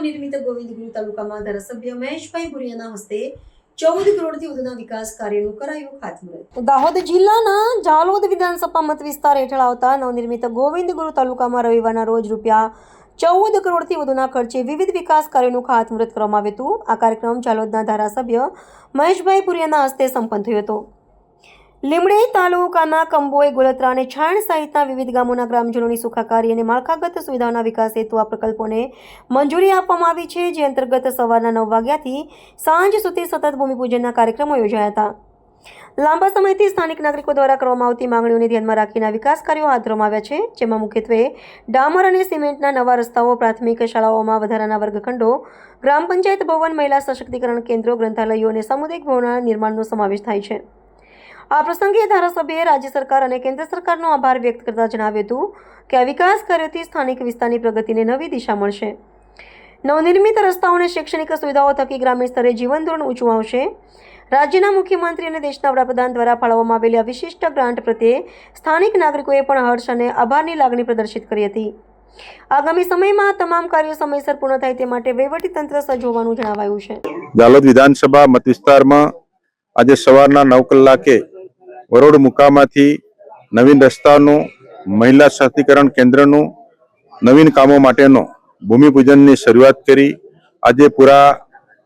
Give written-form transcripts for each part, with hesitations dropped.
નવનિર્મિત ગોવિંદગુરુ તાલુકામાં ધારાસભ્ય મહેશભાઈ ભુરિયાના હસ્તે 14 કરોડથી વધુના વિકાસ કાર્યનું કરાયું ખાતમુહૂર્ત। દાહોદ જિલ્લાના ઝાલોદ વિધાનસભા મત વિસ્તાર હેઠળ આવતા નવનિર્મિત ગોવિંદગુરુ તાલુકામાં રવિવારના રોજ રૂપિયા 14 કરોડથી વધુના ખર્ચે વિવિધ વિકાસ કાર્યોનું ખાતમુહૂર્ત કરવામાં આવ્યું હતું। આ કાર્યક્રમ ઝાલોદના ધારાસભ્ય મહેશભાઈ ભુરિયાના હસ્તે સંપન્ન થયો હતો। લીમડી તાલુકાના કંબોઈ, ગોલત્રા અને છાણ સહિતના વિવિધ ગામોના ગ્રામજનોની સુખાકારી અને માળખાગત સુવિધાઓના વિકાસ હેતુ આ પ્રકલ્પોને મંજૂરી આપવામાં આવી છે, જે અંતર્ગત સવારના 9 વાગ્યાથી સાંજ સુધી સતત ભૂમિપૂજનના કાર્યક્રમો યોજાયા હતા। લાંબા સમયથી સ્થાનિક નાગરિકો દ્વારા કરવામાં આવતી માંગણીઓને ધ્યાનમાં રાખીને વિકાસ કાર્યો હાથ ધરવામાં આવ્યા છે, જેમાં મુખ્યત્વે ડામર અને સિમેન્ટના નવા રસ્તાઓ, પ્રાથમિક શાળાઓમાં વધારાના વર્ગખંડો, ગ્રામ પંચાયત ભવન, મહિલા સશક્તિકરણ કેન્દ્રો, ગ્રંથાલયો અને સામુદાયિક ભવનના નિર્માણનો સમાવેશ થાય છે। આ પ્રસંગે ધારાસભ્યએ રાજ્ય સરકાર અને કેન્દ્ર સરકારનો આભાર વ્યક્ત કરતા જણાવ્યું હતું કે આ વિકાસ કાર્યોથી સ્થાનિક વિસ્તારની પ્રગતિને નવી દિશા મળશે। નવનિર્મિત રસ્તાઓ અને શૈક્ષણિક સુવિધાઓ થકી ગ્રામીણ સ્તરે જીવન ધોરણ ઊંચું આવશે। રાજ્યના મુખ્યમંત્રી અને દેશના વડાપ્રધાન દ્વારા ફાળવવામાં આવેલી આ વિશિષ્ટ ગ્રાન્ટ પ્રત્યે સ્થાનિક નાગરિકોએ પણ હર્ષ અને આભારની લાગણી પ્રદર્શિત કરી હતી। આગામી સમયમાં તમામ કાર્યો સમયસર પૂર્ણ થાય તે માટે વહીવટીતંત્ર સજ્જ હોવાનું જણાવાયું છે। ઝાલોદ વિધાનસભા મત વિસ્તારમાં આજે સવારના 9 કલાકે વરોડ મુકામાથી નવીન રસ્તાનું, મહિલા સશક્તિકરણ કેન્દ્રનું નવીન કામો માટેનો ભૂમિપૂજનની શરૂઆત કરી। આજે પૂરા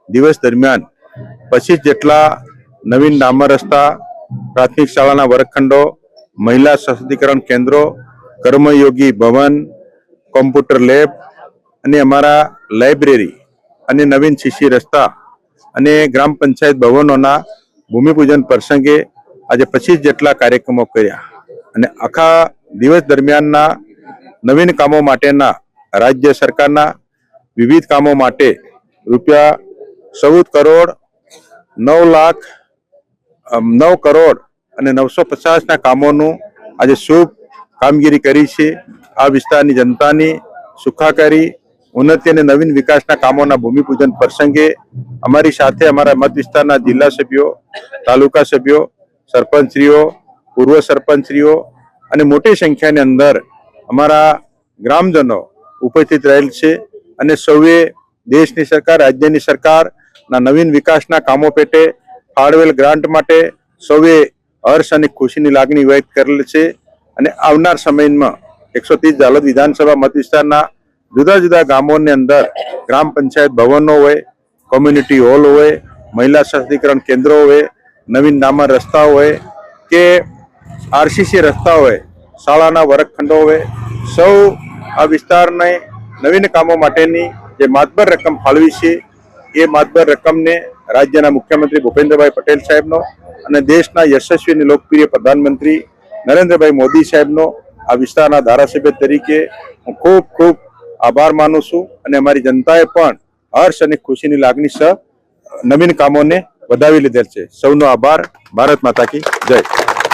દિવસ દરમિયાન 25 જેટલા નવીન ડામર રસ્તા, પ્રાથમિક શાળાના વર્ગખંડો, મહિલા સશક્તિકરણ કેન્દ્રો, કર્મયોગી ભવન, કોમ્પ્યુટર લેબ અને અમારા લાઇબ્રેરી અને નવીન સીસી રસ્તા અને ગ્રામ પંચાયત ભવનોના ભૂમિપૂજન પ્રસંગે આજે 25 જેટલા કાર્યક્રમો કર્યા અને આખા દિવસ દરમિયાનના નવીન કામો માટેના રાજ્ય સરકારના વિવિધ કામો માટે રૂપિયા 14 કરોડ 9 કરોડ અને 950ના કામોનું આજે શુભ કામગીરી કરી છે। આ વિસ્તારની જનતાની સુખાકારી, ઉન્નતિ અને નવીન વિકાસના કામોના ભૂમિપૂજન પ્રસંગે અમારી સાથે અમારા મત વિસ્તારના જિલ્લા સભ્યો, તાલુકા સભ્યો, સરપંચશ્રીઓ, પૂર્વ સરપંચશ્રીઓ અને મોટી સંખ્યાની અંદર અમારા ગ્રામજનો ઉપસ્થિત રહેલ છે અને સૌએ દેશની સરકાર, રાજ્યની સરકારના નવીન વિકાસના કામો પેટે ફાળવેલ ગ્રાન્ટ માટે સૌએ હર્ષ અને ખુશીની લાગણી વ્યક્ત કરેલ છે અને આવનાર સમયમાં 130 ઝાલોદ વિધાનસભા મત વિસ્તારના જુદા જુદા ગામોની અંદર ગ્રામ પંચાયત ભવનો હોય, કોમ્યુનિટી હોલ હોય, મહિલા સશક્તિકરણ કેન્દ્રો હોય, નવીન ડામર રસ્તાઓ હોય કે આરસીસી રસ્તા હોય, શાળાના વર્ગખંડો હોય, સૌ આ વિસ્તારને નવીન કામો માટેની જે માતબર રકમ ફાળવી છે એ માતબર રકમને રાજ્યના મુખ્યમંત્રી ભૂપેન્દ્રભાઈ પટેલ સાહેબનો અને દેશના યશસ્વી અને લોકપ્રિય પ્રધાનમંત્રી નરેન્દ્રભાઈ મોદી સાહેબનો આ વિસ્તારના ધારાસભ્ય તરીકે હું ખૂબ ખૂબ આભાર માનું છું અને અમારી જનતાએ પણ હર્ષ અને ખુશીની લાગણી સહ નવીન કામોને વધાવી લીધેલ છે। સૌનો આભાર। ભારત માતા કી જય।